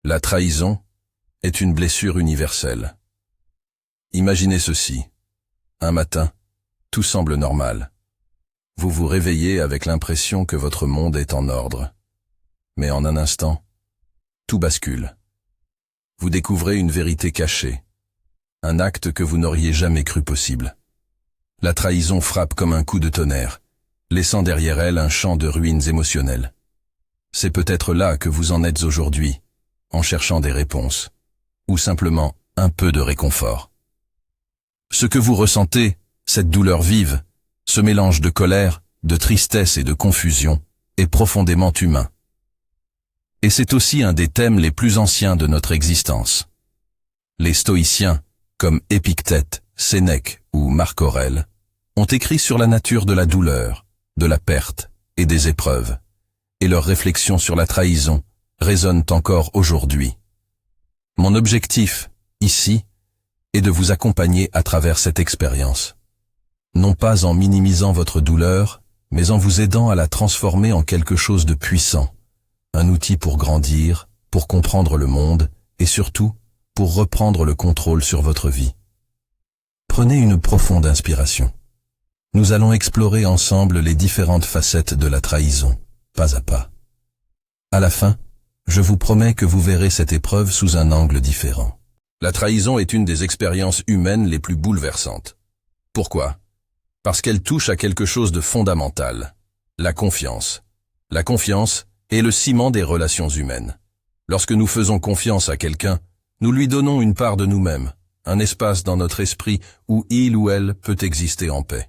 La trahison est une blessure universelle. Imaginez ceci. Un matin, tout semble normal. Vous vous réveillez avec l'impression que votre monde est en ordre. Mais en un instant, tout bascule. Vous découvrez une vérité cachée, un acte que vous n'auriez jamais cru possible. La trahison frappe comme un coup de tonnerre, laissant derrière elle un champ de ruines émotionnelles. C'est peut-être là que vous en êtes aujourd'hui, en cherchant des réponses, ou simplement un peu de réconfort. Ce que vous ressentez, cette douleur vive, ce mélange de colère, de tristesse et de confusion, est profondément humain. Et c'est aussi un des thèmes les plus anciens de notre existence. Les stoïciens, comme Épictète, Sénèque ou Marc Aurèle, ont écrit sur la nature de la douleur, de la perte et des épreuves, et leurs réflexions sur la trahison résonnent encore aujourd'hui. Mon objectif, ici, est de vous accompagner à travers cette expérience. Non pas en minimisant votre douleur, mais en vous aidant à la transformer en quelque chose de puissant, un outil pour grandir, pour comprendre le monde, et surtout, pour reprendre le contrôle sur votre vie. Prenez une profonde inspiration. Nous allons explorer ensemble les différentes facettes de la trahison, pas à pas. À la fin, je vous promets que vous verrez cette épreuve sous un angle différent. La trahison est une des expériences humaines les plus bouleversantes. Pourquoi ? Parce qu'elle touche à quelque chose de fondamental, la confiance. La confiance est le ciment des relations humaines. Lorsque nous faisons confiance à quelqu'un, nous lui donnons une part de nous-mêmes, un espace dans notre esprit où il ou elle peut exister en paix.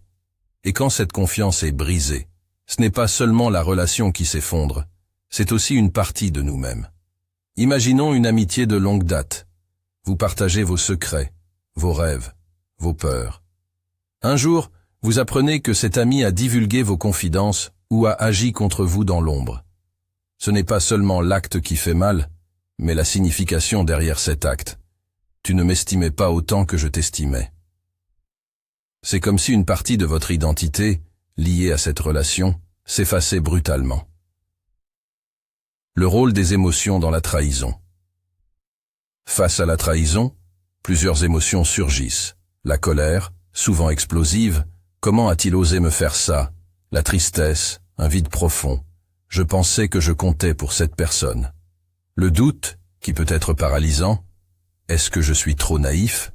Et quand cette confiance est brisée, ce n'est pas seulement la relation qui s'effondre, c'est aussi une partie de nous-mêmes. Imaginons une amitié de longue date. Vous partagez vos secrets, vos rêves, vos peurs. Un jour, vous apprenez que cet ami a divulgué vos confidences ou a agi contre vous dans l'ombre. Ce n'est pas seulement l'acte qui fait mal, mais la signification derrière cet acte. Tu ne m'estimais pas autant que je t'estimais. C'est comme si une partie de votre identité, liée à cette relation, s'effaçait brutalement. Le rôle des émotions dans la trahison. Face à la trahison, plusieurs émotions surgissent. La colère, souvent explosive, comment a-t-il osé me faire ça? La tristesse, un vide profond. Je pensais que je comptais pour cette personne. Le doute, qui peut être paralysant. Est-ce que je suis trop naïf?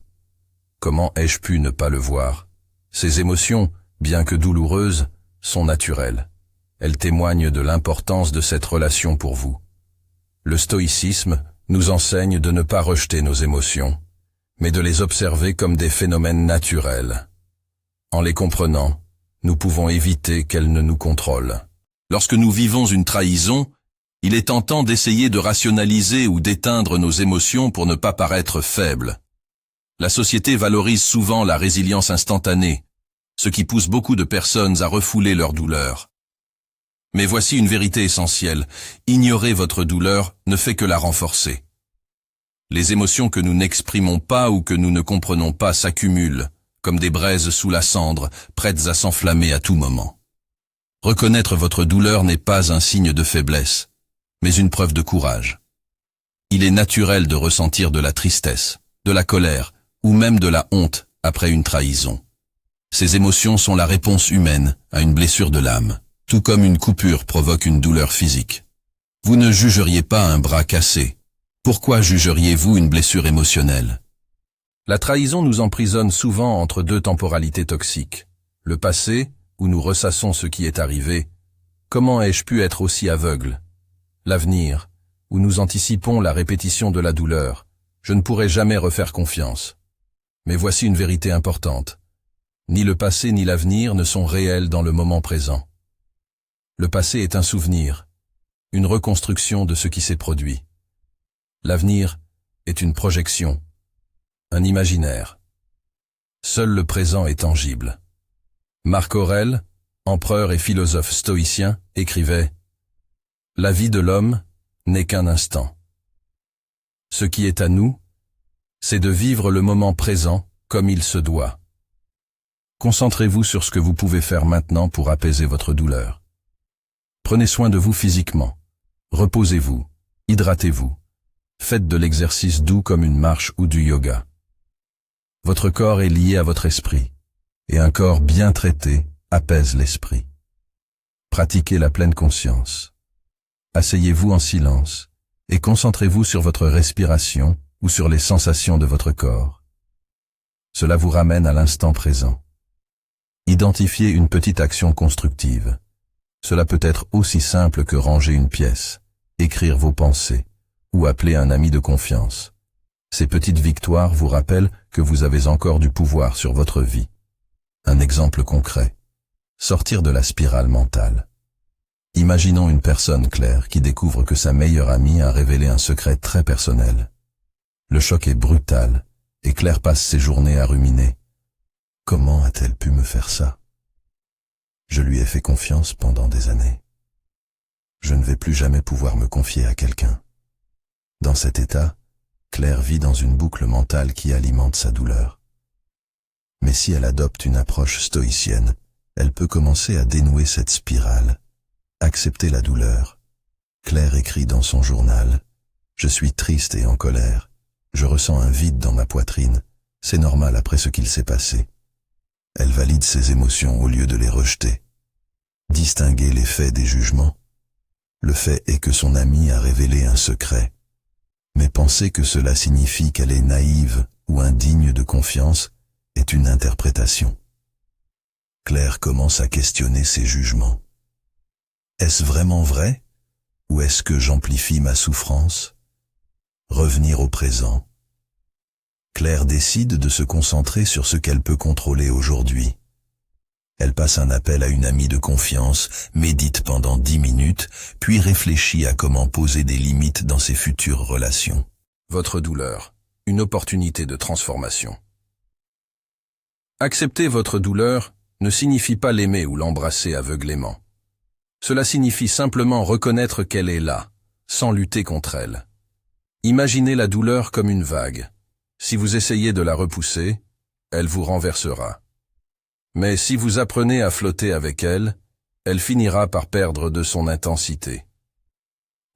Comment ai-je pu ne pas le voir? Ces émotions, bien que douloureuses, sont naturelles. Elles témoignent de l'importance de cette relation pour vous. Le stoïcisme nous enseigne de ne pas rejeter nos émotions, mais de les observer comme des phénomènes naturels. En les comprenant, nous pouvons éviter qu'elles ne nous contrôlent. Lorsque nous vivons une trahison, il est tentant d'essayer de rationaliser ou d'éteindre nos émotions pour ne pas paraître faibles. La société valorise souvent la résilience instantanée, ce qui pousse beaucoup de personnes à refouler leur douleur. Mais voici une vérité essentielle, ignorer votre douleur ne fait que la renforcer. Les émotions que nous n'exprimons pas ou que nous ne comprenons pas s'accumulent, comme des braises sous la cendre, prêtes à s'enflammer à tout moment. Reconnaître votre douleur n'est pas un signe de faiblesse, mais une preuve de courage. Il est naturel de ressentir de la tristesse, de la colère, ou même de la honte après une trahison. Ces émotions sont la réponse humaine à une blessure de l'âme, tout comme une coupure provoque une douleur physique. Vous ne jugeriez pas un bras cassé. Pourquoi jugeriez-vous une blessure émotionnelle? La trahison nous emprisonne souvent entre deux temporalités toxiques. Le passé, où nous ressassons ce qui est arrivé. Comment ai-je pu être aussi aveugle? L'avenir, où nous anticipons la répétition de la douleur. Je ne pourrai jamais refaire confiance. Mais voici une vérité importante. Ni le passé ni l'avenir ne sont réels dans le moment présent. Le passé est un souvenir, une reconstruction de ce qui s'est produit. L'avenir est une projection, un imaginaire. Seul le présent est tangible. Marc Aurèle, empereur et philosophe stoïcien, écrivait « La vie de l'homme n'est qu'un instant. Ce qui est à nous, c'est de vivre le moment présent comme il se doit. Concentrez-vous sur ce que vous pouvez faire maintenant pour apaiser votre douleur. Prenez soin de vous physiquement. Reposez-vous, hydratez-vous. Faites de l'exercice doux comme une marche ou du yoga. Votre corps est lié à votre esprit, et un corps bien traité apaise l'esprit. Pratiquez la pleine conscience. Asseyez-vous en silence et concentrez-vous sur votre respiration ou sur les sensations de votre corps. Cela vous ramène à l'instant présent. Identifiez une petite action constructive. Cela peut être aussi simple que ranger une pièce, écrire vos pensées ou appeler un ami de confiance. Ces petites victoires vous rappellent que vous avez encore du pouvoir sur votre vie. Un exemple concret. Sortir de la spirale mentale. Imaginons une personne, Claire, qui découvre que sa meilleure amie a révélé un secret très personnel. Le choc est brutal, et Claire passe ses journées à ruminer. Comment a-t-elle pu me faire ça? Je lui ai fait confiance pendant des années. Je ne vais plus jamais pouvoir me confier à quelqu'un. Dans cet état, Claire vit dans une boucle mentale qui alimente sa douleur. Mais si elle adopte une approche stoïcienne, elle peut commencer à dénouer cette spirale. Accepter la douleur. Claire écrit dans son journal « Je suis triste et en colère. Je ressens un vide dans ma poitrine. C'est normal après ce qu'il s'est passé. » Elle valide ses émotions au lieu de les rejeter. Distinguer les faits des jugements. Le fait est que son amie a révélé un secret. Mais penser que cela signifie qu'elle est naïve ou indigne de confiance est une interprétation. Claire commence à questionner ses jugements. Est-ce vraiment vrai? Ou est-ce que j'amplifie ma souffrance? Revenir au présent. Claire décide de se concentrer sur ce qu'elle peut contrôler aujourd'hui. Elle passe un appel à une amie de confiance, médite pendant 10 minutes, puis réfléchit à comment poser des limites dans ses futures relations. Votre douleur, une opportunité de transformation. Accepter votre douleur ne signifie pas l'aimer ou l'embrasser aveuglément. Cela signifie simplement reconnaître qu'elle est là, sans lutter contre elle. Imaginez la douleur comme une vague. Si vous essayez de la repousser, elle vous renversera. Mais si vous apprenez à flotter avec elle, elle finira par perdre de son intensité.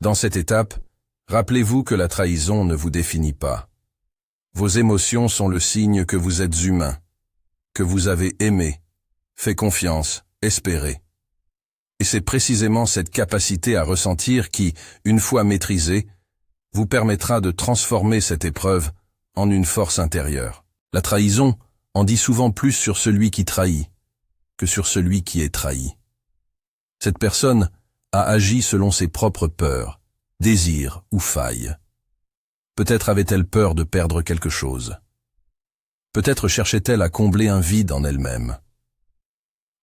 Dans cette étape, rappelez-vous que la trahison ne vous définit pas. Vos émotions sont le signe que vous êtes humain, que vous avez aimé, fait confiance, espéré. Et c'est précisément cette capacité à ressentir qui, une fois maîtrisée, vous permettra de transformer cette épreuve en une force intérieure. La trahison en dit souvent plus sur celui qui trahit que sur celui qui est trahi. Cette personne a agi selon ses propres peurs, désirs ou failles. Peut-être avait-elle peur de perdre quelque chose. Peut-être cherchait-elle à combler un vide en elle-même.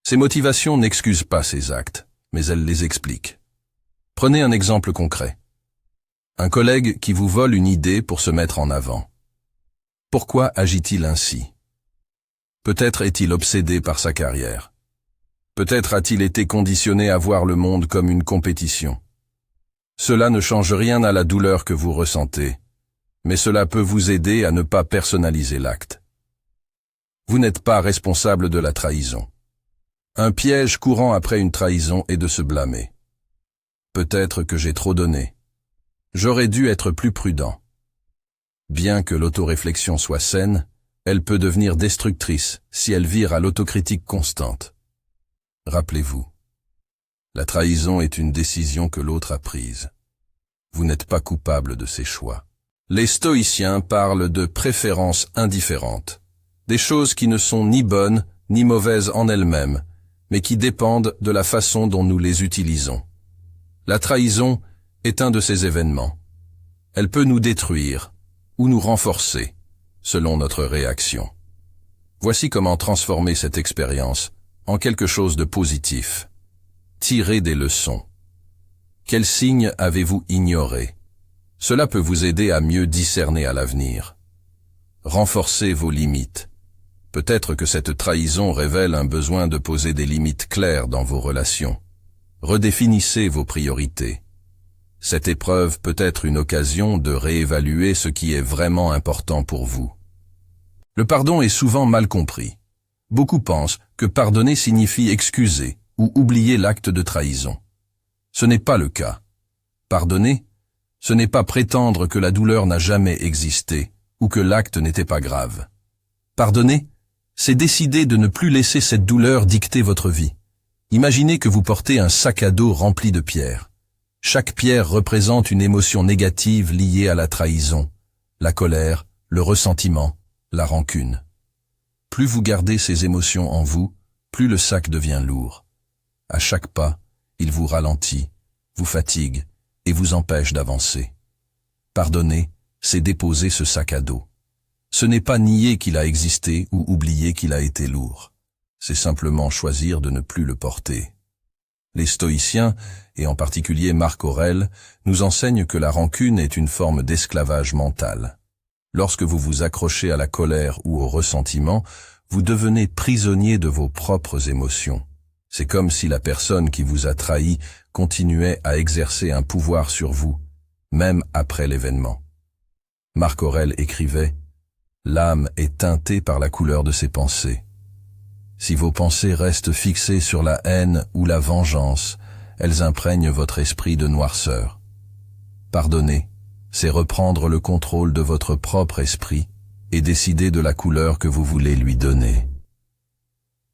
Ces motivations n'excusent pas ses actes, mais elles les expliquent. Prenez un exemple concret. Un collègue qui vous vole une idée pour se mettre en avant. Pourquoi agit-il ainsi? Peut-être est-il obsédé par sa carrière. Peut-être a-t-il été conditionné à voir le monde comme une compétition. Cela ne change rien à la douleur que vous ressentez, mais cela peut vous aider à ne pas personnaliser l'acte. Vous n'êtes pas responsable de la trahison. Un piège courant après une trahison est de se blâmer. Peut-être que j'ai trop donné. J'aurais dû être plus prudent. Bien que l'autoréflexion soit saine, elle peut devenir destructrice si elle vire à l'autocritique constante. Rappelez-vous, la trahison est une décision que l'autre a prise. Vous n'êtes pas coupable de ses choix. Les stoïciens parlent de préférences indifférentes, des choses qui ne sont ni bonnes ni mauvaises en elles-mêmes, mais qui dépendent de la façon dont nous les utilisons. La trahison est un de ces événements. Elle peut nous détruire ou nous renforcer, selon notre réaction. Voici comment transformer cette expérience en quelque chose de positif. Tirez des leçons. Quels signes avez-vous ignorés? Cela peut vous aider à mieux discerner à l'avenir. Renforcez vos limites. Peut-être que cette trahison révèle un besoin de poser des limites claires dans vos relations. Redéfinissez vos priorités. Cette épreuve peut être une occasion de réévaluer ce qui est vraiment important pour vous. Le pardon est souvent mal compris. Beaucoup pensent que pardonner signifie excuser ou oublier l'acte de trahison. Ce n'est pas le cas. Pardonner, Ce n'est pas prétendre que la douleur n'a jamais existé ou que l'acte n'était pas grave. Pardonner, c'est décider de ne plus laisser cette douleur dicter votre vie. Imaginez que vous portez un sac à dos rempli de pierres. Chaque pierre représente une émotion négative liée à la trahison, la colère, le ressentiment, la rancune. Plus vous gardez ces émotions en vous, plus le sac devient lourd. À chaque pas, il vous ralentit, vous fatigue et vous empêche d'avancer. Pardonner, c'est déposer ce sac à dos. Ce n'est pas nier qu'il a existé ou oublier qu'il a été lourd. C'est simplement choisir de ne plus le porter. Les stoïciens, et en particulier Marc Aurèle, nous enseignent que la rancune est une forme d'esclavage mental. Lorsque vous vous accrochez à la colère ou au ressentiment, vous devenez prisonnier de vos propres émotions. C'est comme si la personne qui vous a trahi continuait à exercer un pouvoir sur vous, même après l'événement. Marc Aurèle écrivait « L'âme est teintée par la couleur de ses pensées. Si vos pensées restent fixées sur la haine ou la vengeance, elles imprègnent votre esprit de noirceur. Pardonner, c'est reprendre le contrôle de votre propre esprit et décider de la couleur que vous voulez lui donner.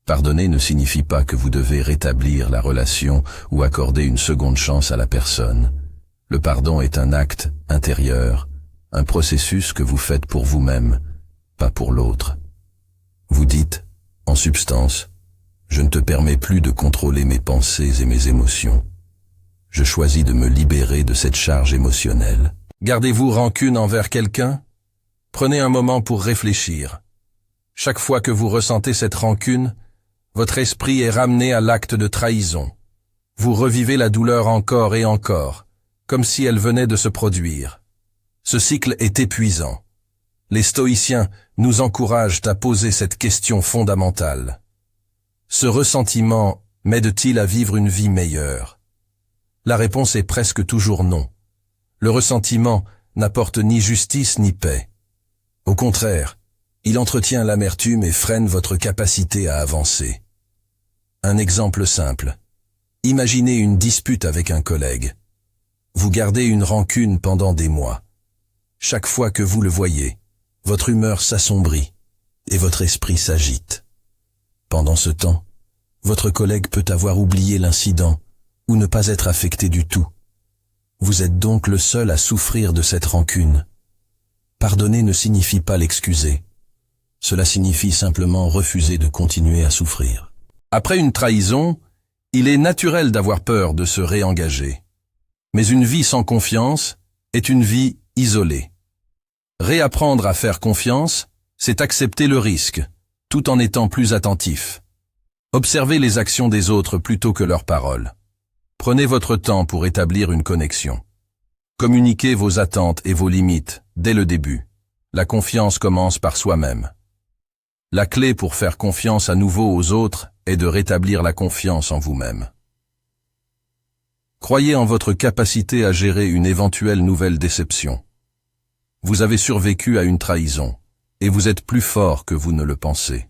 Pardonner ne signifie pas que vous devez rétablir la relation ou accorder une seconde chance à la personne. Le pardon est un acte intérieur, un processus que vous faites pour vous-même, pas pour l'autre. Vous dites, en substance, je ne te permets plus de contrôler mes pensées et mes émotions. Je choisis de me libérer de cette charge émotionnelle. Gardez-vous rancune envers quelqu'un? Prenez un moment pour réfléchir. Chaque fois que vous ressentez cette rancune, votre esprit est ramené à l'acte de trahison. Vous revivez la douleur encore et encore, comme si elle venait de se produire. Ce cycle est épuisant. Les stoïciens nous encouragent à poser cette question fondamentale. Ce ressentiment m'aide-t-il à vivre une vie meilleure? La réponse est presque toujours non. Le ressentiment n'apporte ni justice ni paix. Au contraire, il entretient l'amertume et freine votre capacité à avancer. Un exemple simple. Imaginez une dispute avec un collègue. Vous gardez une rancune pendant des mois. Chaque fois que vous le voyez, votre humeur s'assombrit et votre esprit s'agite. Pendant ce temps, votre collègue peut avoir oublié l'incident ou ne pas être affecté du tout. Vous êtes donc le seul à souffrir de cette rancune. Pardonner ne signifie pas l'excuser. Cela signifie simplement refuser de continuer à souffrir. Après une trahison, il est naturel d'avoir peur de se réengager. Mais une vie sans confiance est une vie isolée. Réapprendre à faire confiance, c'est accepter le risque, tout en étant plus attentif. Observez les actions des autres plutôt que leurs paroles. Prenez votre temps pour établir une connexion. Communiquez vos attentes et vos limites dès le début. La confiance commence par soi-même. La clé pour faire confiance à nouveau aux autres est de rétablir la confiance en vous-même. Croyez en votre capacité à gérer une éventuelle nouvelle déception. Vous avez survécu à une trahison, et vous êtes plus fort que vous ne le pensez.